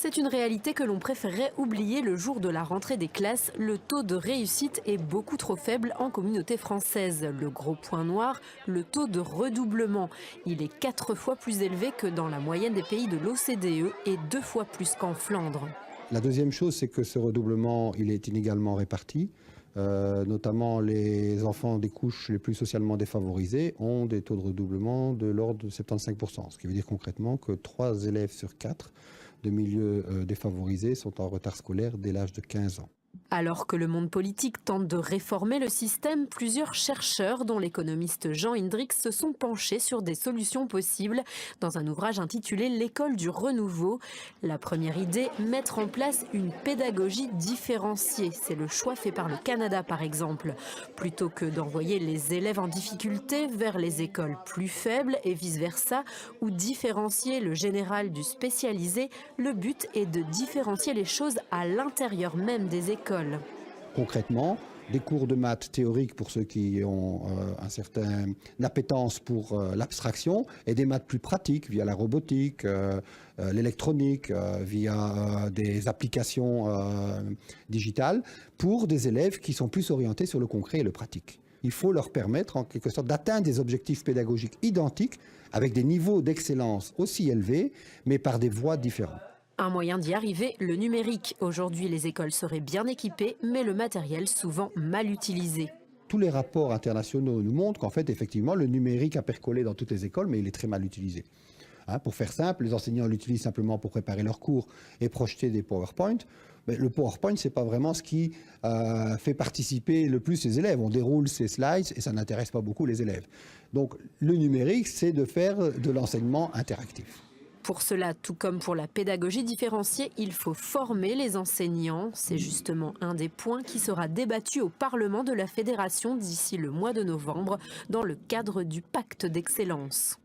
C'est une réalité que l'on préférerait oublier le jour de la rentrée des classes. Le taux de réussite est beaucoup trop faible en communauté française. Le gros point noir, le taux de redoublement. Il est 4 fois plus élevé que dans la moyenne des pays de l'OCDE et 2 fois plus qu'en Flandre. La deuxième chose, c'est que ce redoublement, il est inégalement réparti. Notamment les enfants des couches les plus socialement défavorisées ont des taux de redoublement de l'ordre de 75%. Ce qui veut dire concrètement que 3 élèves sur 4 de milieux défavorisés sont en retard scolaire dès l'âge de 15 ans. Alors que le monde politique tente de réformer le système, plusieurs chercheurs, dont l'économiste Jean Hendrix, se sont penchés sur des solutions possibles dans un ouvrage intitulé « L'école du renouveau ». La première idée, mettre en place une pédagogie différenciée. C'est le choix fait par le Canada, par exemple. Plutôt que d'envoyer les élèves en difficulté vers les écoles plus faibles et vice-versa, ou différencier le général du spécialisé, le but est de différencier les choses à l'intérieur même des écoles. Concrètement, des cours de maths théoriques pour ceux qui ont une appétence pour l'abstraction et des maths plus pratiques via la robotique, l'électronique, via des applications digitales pour des élèves qui sont plus orientés sur le concret et le pratique. Il faut leur permettre en quelque sorte d'atteindre des objectifs pédagogiques identiques avec des niveaux d'excellence aussi élevés mais par des voies différentes. Un moyen d'y arriver, le numérique. Aujourd'hui, les écoles seraient bien équipées, mais le matériel souvent mal utilisé. Tous les rapports internationaux nous montrent qu'en fait, effectivement, le numérique a percolé dans toutes les écoles, mais il est très mal utilisé. Pour faire simple, les enseignants l'utilisent simplement pour préparer leurs cours et projeter des PowerPoint. Mais le PowerPoint, ce n'est pas vraiment ce qui fait participer le plus les élèves. On déroule ces slides et ça n'intéresse pas beaucoup les élèves. Donc le numérique, c'est de faire de l'enseignement interactif. Pour cela, tout comme pour la pédagogie différenciée, il faut former les enseignants. C'est justement un des points qui sera débattu au Parlement de la Fédération d'ici le mois de novembre dans le cadre du pacte d'excellence.